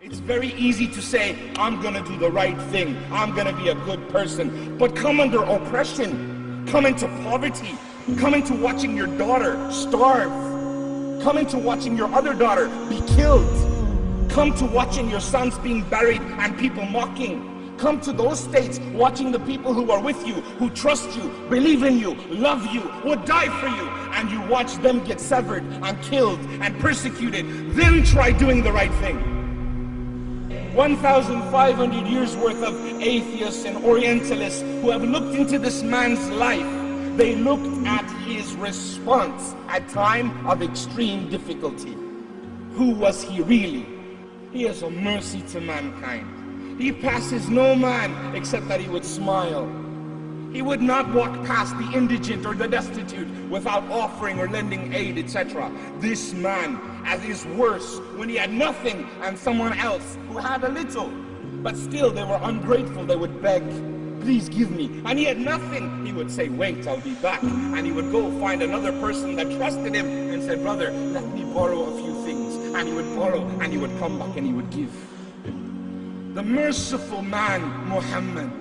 It's very easy to say, I'm gonna do the right thing, I'm gonna be a good person, but come under oppression, come into poverty, come into watching your daughter starve, come into watching your other daughter be killed, come to watching your sons being buried and people mocking, come to those states watching the people who are with you, who trust you, believe in you, love you, would die for you, and you watch them get severed and killed and persecuted. Then try doing the right thing. 1,500 years worth of atheists and Orientalists who have looked into this man's life. They looked at his response at time of extreme difficulty. Who was he really? He is a mercy to mankind. He passes no man except that he would smile. He would not walk past the indigent or the destitute without offering or lending aid, etc. This man, at his worst, when he had nothing and someone else who had a little, but still they were ungrateful, they would beg, please give me. And he had nothing, he would say, wait, I'll be back. And he would go find another person that trusted him and said, brother, let me borrow a few things. And he would borrow and he would come back and he would give. The merciful man, Muhammad,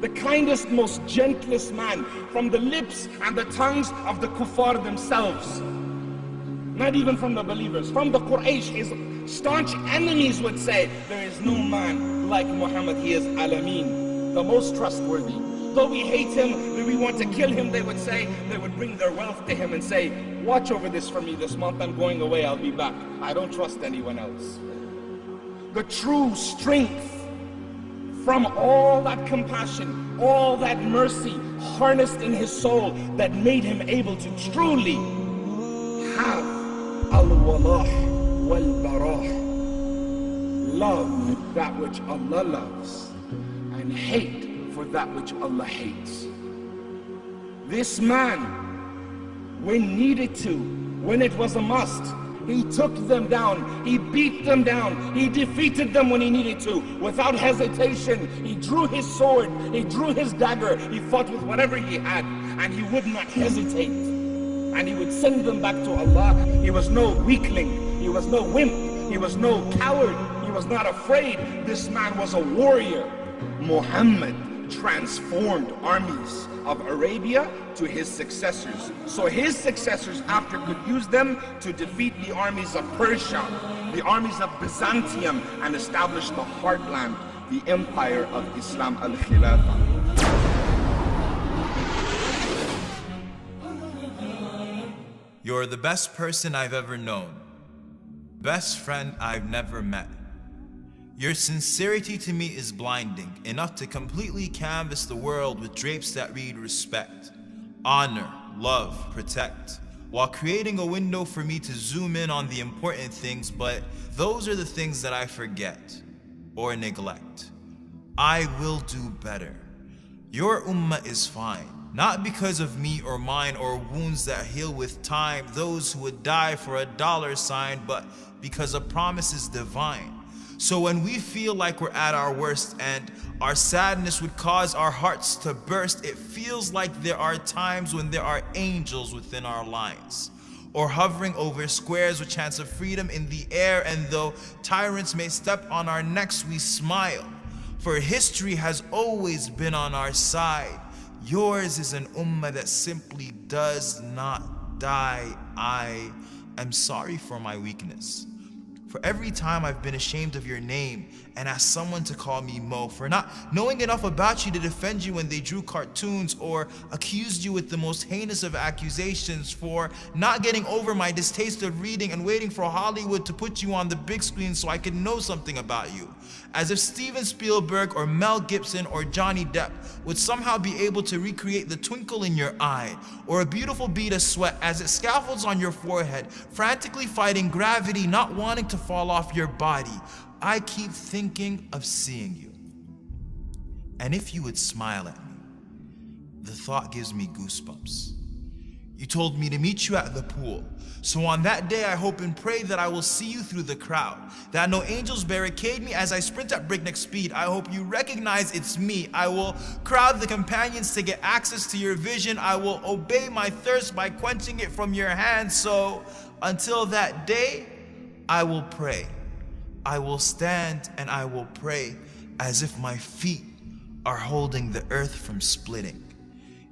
the kindest, most gentlest man, from the lips and the tongues of the kuffar themselves, not even from the believers, from the Quraysh. His staunch enemies would say, there is no man like Muhammad, he is Alameen, the most trustworthy. Though we hate him, we want to kill him, they would say, they would bring their wealth to him and say, watch over this for me this month, I'm going away, I'll be back. I don't trust anyone else. The true strength from all that compassion, all that mercy harnessed in his soul that made him able to truly have al-walah wal-barah, love that which Allah loves and hate for that which Allah hates. This man, when needed to, when it was a must, he took them down, he beat them down, he defeated them when he needed to, without hesitation. He drew his sword, he drew his dagger, he fought with whatever he had, and he would not hesitate. And he would send them back to Allah. He was no weakling, he was no wimp, he was no coward, he was not afraid. This man was a warrior. Muhammad transformed armies of Arabia to his successors. So his successors after could use them to defeat the armies of Persia, the armies of Byzantium, and establish the heartland, the empire of Islam, al-Khilafah. You're the best person I've ever known, best friend I've never met. Your sincerity to me is blinding, enough to completely canvas the world with drapes that read respect, honor, love, protect, while creating a window for me to zoom in on the important things, but those are the things that I forget or neglect. I will do better. Your ummah is fine, not because of me or mine or wounds that heal with time, those who would die for a dollar sign, but because a promise is divine. So when we feel like we're at our worst and our sadness would cause our hearts to burst, it feels like there are times when there are angels within our lines, or hovering over squares with chance of freedom in the air, and though tyrants may step on our necks, we smile, for history has always been on our side. Yours is an ummah that simply does not die. I am sorry for my weakness, for every time I've been ashamed of your name and asked someone to call me Mo, for not knowing enough about you to defend you when they drew cartoons or accused you with the most heinous of accusations, for not getting over my distaste of reading and waiting for Hollywood to put you on the big screen so I could know something about you. As if Steven Spielberg or Mel Gibson or Johnny Depp would somehow be able to recreate the twinkle in your eye or a beautiful bead of sweat as it scaffolds on your forehead, frantically fighting gravity, not wanting to fall off your body. I keep thinking of seeing you. And if you would smile at me, the thought gives me goosebumps. You told me to meet you at the pool. So on that day, I hope and pray that I will see you through the crowd, that no angels barricade me as I sprint at breakneck speed. I hope you recognize it's me. I will crowd the companions to get access to your vision. I will obey my thirst by quenching it from your hands. So until that day, I will pray. I will stand and I will pray as if my feet are holding the earth from splitting.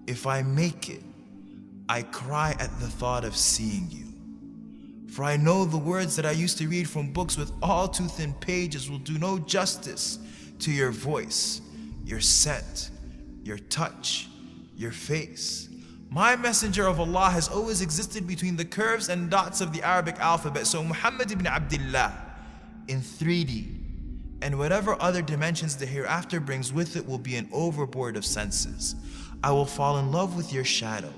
If I make it, I cry at the thought of seeing you. For I know the words that I used to read from books with all too thin pages will do no justice to your voice, your scent, your touch, your face. My messenger of Allah has always existed between the curves and dots of the Arabic alphabet, so Muhammad ibn Abdullah in 3D, and whatever other dimensions the hereafter brings with it will be an overboard of senses. I will fall in love with your shadow,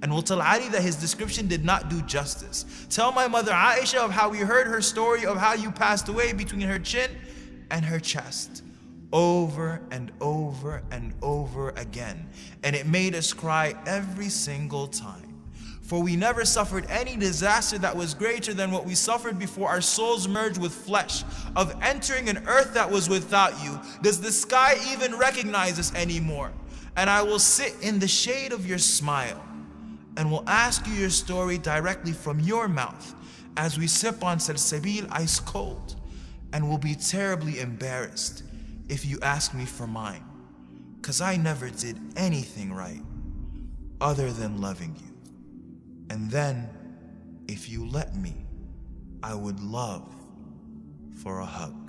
and will tell Ali that his description did not do justice. Tell my mother Aisha of how we heard her story of how you passed away between her chin and her chest, over and over and over again, and it made us cry every single time. For we never suffered any disaster that was greater than what we suffered before our souls merged with flesh, of entering an earth that was without you. Does the sky even recognize us anymore? And I will sit in the shade of your smile and will ask you your story directly from your mouth as we sip on salsabil ice cold, and will be terribly embarrassed if you ask me for mine, 'cause I never did anything right other than loving you. And then, if you let me, I would love for a hug.